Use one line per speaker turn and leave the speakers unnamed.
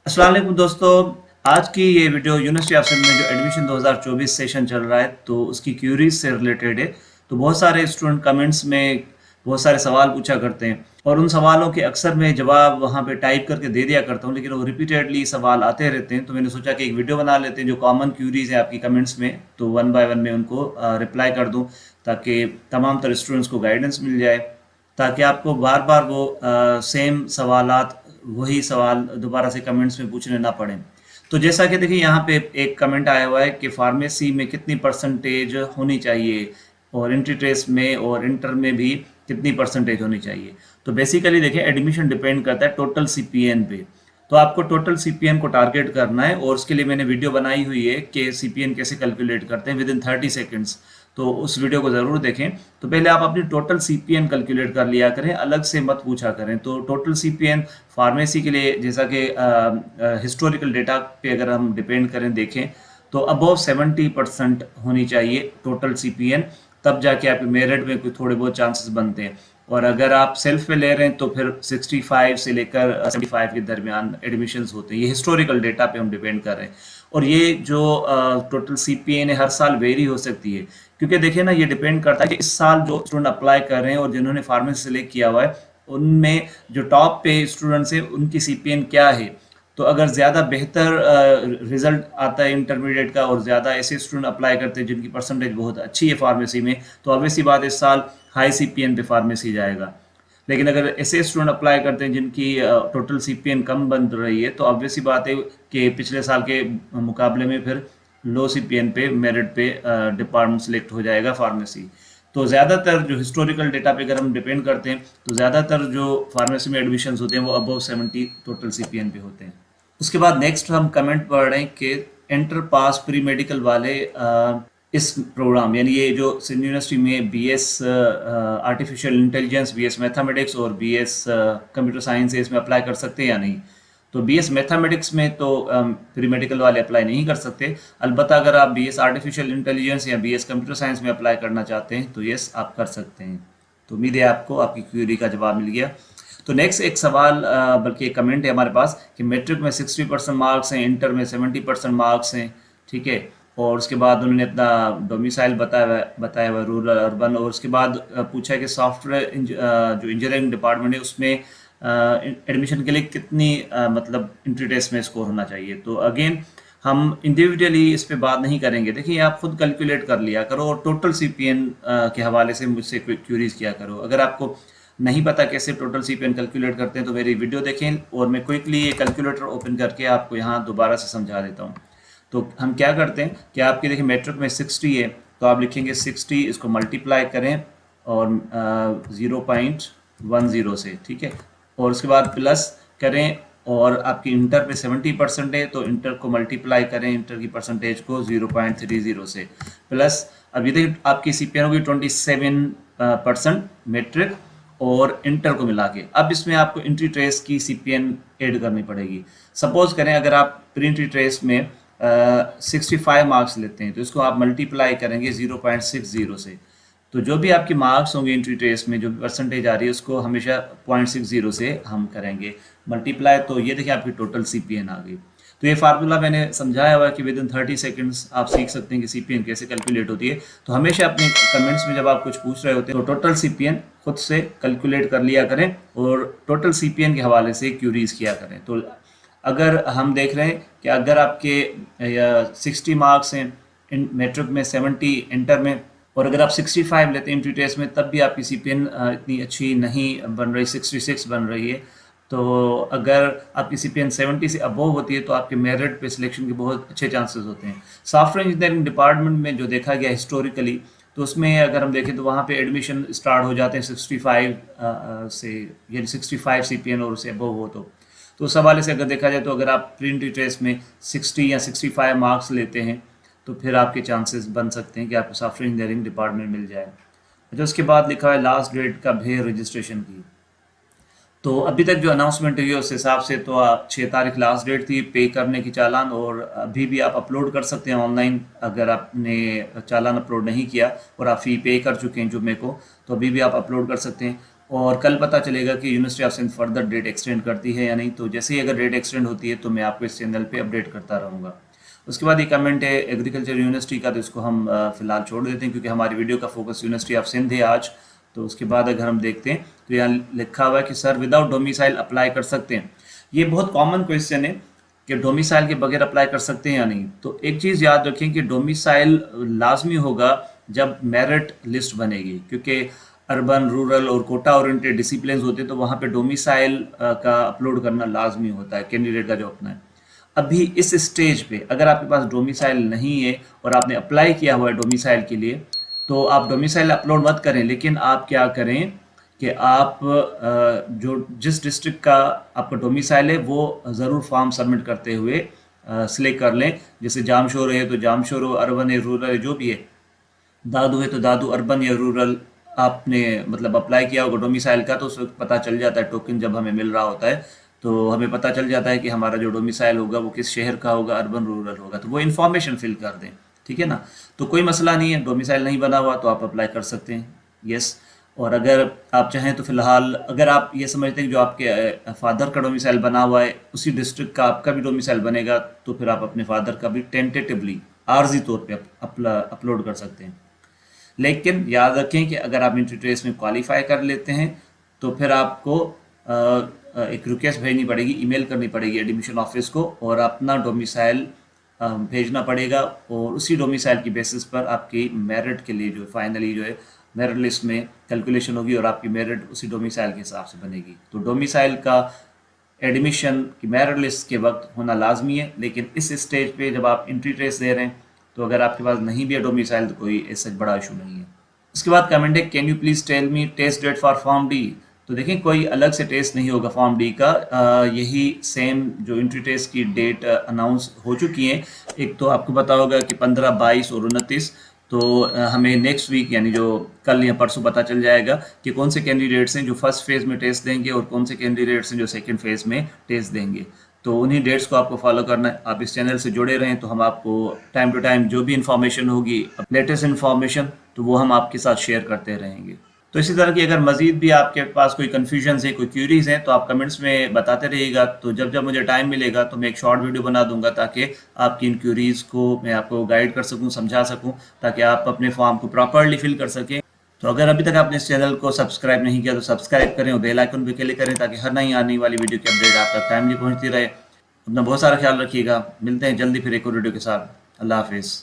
अस्सलाम वालेकुम दोस्तों। आज की ये वीडियो यूनिवर्सिटी ऑफ सिंध में जो एडमिशन 2024 सेशन चल रहा है तो उसकी क्यूरीज से रिलेटेड है। तो बहुत सारे स्टूडेंट कमेंट्स में बहुत सारे सवाल पूछा करते हैं और उन सवालों के अक्सर मैं जवाब वहाँ पे टाइप करके दे दिया करता हूँ, लेकिन वो रिपीटेडली सवाल आते रहते हैं। तो मैंने सोचा कि एक वीडियो बना लेते हैं जो कॉमन क्यूरीज हैं आपकी कमेंट्स में, तो वन बाय वन में उनको रिप्लाई कर दूँ ताकि तमाम तरह स्टूडेंट्स को गाइडेंस मिल जाए, ताकि आपको बार बार वो सेम सवालात वही सवाल दोबारा से कमेंट्स में पूछने ना पड़े। तो जैसा कि देखिए यहाँ पे एक कमेंट आया हुआ है कि फार्मेसी में कितनी परसेंटेज होनी चाहिए और एंट्री टेस्ट में और इंटर में भी कितनी परसेंटेज होनी चाहिए। तो बेसिकली देखिए एडमिशन डिपेंड करता है टोटल सीपीएन पे। तो आपको टोटल सीपीएन को टारगेट करना है और उसके लिए मैंने वीडियो बनाई हुई है कि सीपीएन कैसे कैलकुलेट करते हैं विद इन 30 सेकेंड्स। तो उस वीडियो को ज़रूर देखें। तो पहले आप अपनी टोटल सीपीएन कैलकुलेट कर लिया करें, अलग से मत पूछा करें। तो टोटल सीपीएन फार्मेसी के लिए जैसा कि हिस्टोरिकल डेटा पे अगर हम डिपेंड करें देखें तो अबव 70% होनी चाहिए टोटल सीपीएन, तब जाके आपके मेरिट में कोई थोड़े बहुत चांसेस बनते हैं। और अगर आप सेल्फ पे ले रहे हैं तो फिर 65 से लेकर 75 के दरमियान एडमिशन्स होते हैं। ये हिस्टोरिकल डेटा पे हम डिपेंड कर रहे हैं और ये जो टोटल सीपीएन है हर साल वेरी हो सकती है, क्योंकि देखिए ना ये डिपेंड करता है कि इस साल जो स्टूडेंट अप्लाई कर रहे हैं और जिन्होंने फार्मेसी सेलेक्ट किया हुआ है उनमें जो टॉप पे स्टूडेंट्स हैं उनकी सीपीएन क्या है। तो अगर ज़्यादा बेहतर रिजल्ट आता है इंटरमीडिएट का और ज़्यादा ऐसे स्टूडेंट अप्लाई करते हैं जिनकी परसेंटेज बहुत अच्छी है फार्मेसी में, तो ऑब्वियसली बात इस साल हाई सीपीएन पे फार्मेसी जाएगा। लेकिन अगर ऐसे स्टूडेंट अप्लाई करते हैं जिनकी टोटल सीपीएन कम बन रही है तो ऑब्वियसली बात है कि पिछले साल के मुकाबले में फिर लो सीपीएन पे मेरिट पे डिपार्टमेंट सिलेक्ट हो जाएगा फार्मेसी। तो ज़्यादातर जो हिस्टोरिकल डेटा पे अगर हम डिपेंड करते हैं तो ज़्यादातर जो फार्मेसी में एडमिशन्स होते हैं वो अबव 70 टोटल सीपीएन पे होते हैं। उसके बाद नेक्स्ट हम कमेंट पढ़ रहे हैं कि इंटर पास प्री मेडिकल वाले इस प्रोग्राम यानी ये जो सिंध यूनिवर्सिटी में BS artificial intelligence, BS mathematics और बीएस कंप्यूटर साइंस है, इसमें अप्लाई कर सकते हैं या नहीं। तो बीएस मैथमेटिक्स में तो प्री मेडिकल वाले अप्लाई नहीं कर सकते। अलबत्ता अगर आप बीएस आर्टिफिशियल इंटेलिजेंस या बीएस कंप्यूटर साइंस में अप्लाई करना चाहते हैं तो यस आप कर सकते हैं। तो उम्मीद है आपको आपकी क्वेरी का जवाब मिल गया। तो नेक्स्ट एक सवाल बल्कि एक कमेंट है हमारे पास कि मैट्रिक में 60% मार्क्स हैं, इंटर में 70% मार्क्स हैं, ठीक है। और उसके बाद उन्होंने अपना डोमिसाइल बताया हुआ रूरल अर्बन, और उसके बाद पूछा है कि सॉफ्टवेयर जो इंजीनियरिंग डिपार्टमेंट है उसमें एडमिशन के लिए कितनी मतलब एंट्री टेस्ट में स्कोर होना चाहिए। तो अगेन हम इंडिविजुअली इस पे बात नहीं करेंगे। देखिए आप खुद कैलकुलेट कर लिया करो और टोटल सीपीएन के हवाले से मुझसे क्यूरीज किया करो। अगर आपको नहीं पता कैसे टोटल सीपीएन कैलकुलेट करते हैं तो मेरी वीडियो देखें और मैं क्विकली ये कैलकुलेटर ओपन करके आपको यहाँ दोबारा से समझा देता हूँ। तो हम क्या करते हैं कि आपकी देखिए मैट्रिक में 60 है तो आप लिखेंगे 60, इसको मल्टीप्लाई करें और 0.10 से, ठीक है। और उसके बाद प्लस करें और आपकी इंटर पे 70% है तो इंटर को मल्टीप्लाई करें, इंटर की परसेंटेज को 0.30 से प्लस। अब ये देखिए आपकी सीपीएन होगी 27% मैट्रिक और इंटर को मिला के। अब इसमें आपको एंट्री ट्रेस की सीपीएन ऐड करनी पड़ेगी। सपोज करें अगर आप प्री एंट्री ट्रेस में 65 मार्क्स लेते हैं तो इसको आप मल्टीप्लाई करेंगे 0.60 से। तो जो भी आपके मार्क्स होंगे एंट्री टेस्ट में जो भी परसेंटेज आ रही है उसको हमेशा 0.60 से हम करेंगे मल्टीप्लाई। तो ये देखिए आपकी टोटल सीपीएन आ गई। तो ये फार्मूला मैंने समझाया हुआ है कि विद इन 30 सेकंड्स आप सीख सकते हैं कि सीपीएन कैसे कैलकुलेट होती है। तो हमेशा अपने कमेंट्स में जब आप कुछ पूछ रहे होते हैं तो टोटल सीपीएन खुद से कैलकुलेट कर लिया करें और टोटल सीपीएन के हवाले से क्यूरीज किया करें। तो अगर हम देख रहे हैं कि अगर आपके 60 मार्क्स हैं मैट्रिक में, 70 इंटर में, और अगर आप 65 लेते हैं एंट्री टेस्ट में तब भी आपकी सीपीएन इतनी अच्छी नहीं बन रही, 66 बन रही है। तो अगर आपकी सीपीएन 70 से अबव होती है तो आपके मेरिट पे सिलेक्शन के बहुत अच्छे चांसेस होते हैं। सॉफ्टवेयर इंजीनियरिंग डिपार्टमेंट में जो देखा गया हिस्टोरिकली तो उसमें अगर हम देखें तो वहाँ पे एडमिशन स्टार्ट हो जाते हैं 65 से, यानी 65 सीपीएन और उससे अबव हो तो उस हवाले से अगर देखा जाए तो अगर आप प्री एंट्री टेस्ट में 60 या 65 मार्क्स लेते हैं तो फिर आपके चांसेस बन सकते हैं कि आपको सॉफ्टवेयर इंजीनियरिंग डिपार्टमेंट मिल जाए। अच्छा उसके बाद लिखा है लास्ट डेट कब है रजिस्ट्रेशन की। तो अभी तक जो अनाउंसमेंट हुई है उस हिसाब से तो 6 तारीख लास्ट डेट थी पे करने की चालान, और अभी भी आप अपलोड कर सकते हैं ऑनलाइन। अगर आपने चालान अपलोड नहीं किया और आप फ़ी पे कर चुके हैं जुम्मे को तो अभी भी आप अपलोड कर सकते हैं। और कल पता चलेगा कि university of Sindh further date extend करती है या नहीं। तो जैसे ही अगर डेट एक्सटेंड होती है तो मैं आपको इस चैनल पे अपडेट करता रहूँगा। उसके बाद ये कमेंट है एग्रीकल्चर यूनिवर्सिटी का, तो इसको हम फिलहाल छोड़ देते हैं क्योंकि हमारी वीडियो का फोकस यूनिवर्सिटी ऑफ सिंध है आज। तो उसके बाद अगर हम देखते हैं तो यहाँ लिखा हुआ है कि सर विदाउट डोमिसाइल अप्लाई कर सकते हैं। ये बहुत कॉमन क्वेश्चन है कि डोमिसाइल के बगैर अप्लाई कर सकते हैं या नहीं। तो एक चीज़ याद रखें कि डोमिसाइल लाजमी होगा जब मेरिट लिस्ट बनेगी, क्योंकि अर्बन, रूरल और कोटा ओरिएंटेड डिसिप्लिन होते हैं तो वहाँ पे डोमिसाइल का अपलोड करना लाजमी होता है कैंडिडेट का जो अपना है। अभी इस स्टेज पे अगर आपके पास डोमिसाइल नहीं है और आपने अप्लाई किया हुआ है डोमिसाइल के लिए, तो आप डोमिसाइल अपलोड मत करें, लेकिन आप क्या करें कि आप जो जिस डिस्ट्रिक्ट का आपका डोमिसाइल है वो ज़रूर फॉर्म सबमिट करते हुए सिलेक्ट कर लें। जैसे जामशोर है तो जामशोर हो, अर्बन है, रूरल है, जो भी है, दादू है तो दादू अर्बन या रूरल आपने मतलब अप्लाई किया होगा डोमिसाइल का, तो उस वक्त पता चल जाता है। टोकन जब हमें मिल रहा होता है तो हमें पता चल जाता है कि हमारा जो डोमिसाइल होगा वो किस शहर का होगा, अर्बन रूरल होगा, तो वो इन्फॉर्मेशन फिल कर दें, ठीक है ना। तो कोई मसला नहीं है, डोमिसाइल नहीं बना हुआ तो आप अप्लाई कर सकते हैं, यस। और अगर आप चाहें तो फिलहाल अगर आप ये समझते हैं कि जो आपके फादर का डोमिसाइल बना हुआ है उसी डिस्ट्रिक्ट का आपका भी डोमिसाइल बनेगा, तो फिर आप अपने फादर का भी टेंटेटिवली आर्जी तौर पे अपलोड कर सकते हैं। लेकिन याद रखें कि अगर आप एंट्री ट्रेस में क्वालिफाई कर लेते हैं तो फिर आपको एक रिक्वेस्ट भेजनी पड़ेगी, ईमेल करनी पड़ेगी एडमिशन ऑफिस को, और अपना डोमिसाइल भेजना पड़ेगा, और उसी डोमिसाइल की बेसिस पर आपकी मेरिट के लिए जो फाइनली जो है मेरिट लिस्ट में कैलकुलेशन होगी और आपकी मेरिट उसी डोमिसाइल के हिसाब से बनेगी। तो डोमिसाइल का एडमिशन की मेरिट लिस्ट के वक्त होना लाजमी है, लेकिन इस स्टेज पे जब आप एंट्री ट्रेस दे रहे हैं तो अगर आपके पास नहीं भी है डोमिसाइल तो कोई ऐसा बड़ा इशू नहीं है। उसके बाद कमेंट है can you please tell me test date for form D. तो देखें कोई अलग से टेस्ट नहीं होगा फॉर्म डी का, यही सेम जो एंट्री टेस्ट की डेट अनाउंस हो चुकी है। एक तो आपको पता होगा कि 15, 22 और 29, तो हमें नेक्स्ट वीक यानी जो कल या परसों पता चल जाएगा कि कौन से कैंडिडेट्स हैं जो फर्स्ट फेज़ में टेस्ट देंगे और कौन से कैंडिडेट्स हैं जो सेकंड फेज़ में टेस्ट देंगे। तो उन्हीं डेट्स को आपको फॉलो करना है। आप इस चैनल से जुड़े रहें तो हम आपको टाइम टू टाइम जो भी इंफॉर्मेशन होगी, लेटेस्ट इन्फॉर्मेशन, तो वो हम आपके साथ शेयर करते रहेंगे। तो इसी तरह की अगर मज़ीद भी आपके पास कोई कन्फ्यूजन है, कोई क्यूरीज हैं, तो आप कमेंट्स में बताते रहिएगा। तो जब जब मुझे टाइम मिलेगा तो मैं एक शॉर्ट वीडियो बना दूंगा ताकि आपकी इन क्यूरीज को मैं आपको गाइड कर सकूं, समझा सकूं, ताकि आप अपने फॉर्म को प्रॉपरली फिल कर सकें। तो अगर अभी तक आपने इस चैनल को सब्सक्राइब नहीं किया तो सब्सक्राइब करें और बेल आइकन भी क्लिक करें ताकि हर नई आने वाली वीडियो की अपडेट आप तक टाइमली पहुँचती रहे। अपना बहुत सारा ख्याल रखिएगा। मिलते हैं जल्दी फिर एक और वीडियो के साथ। अल्लाह हाफिज़।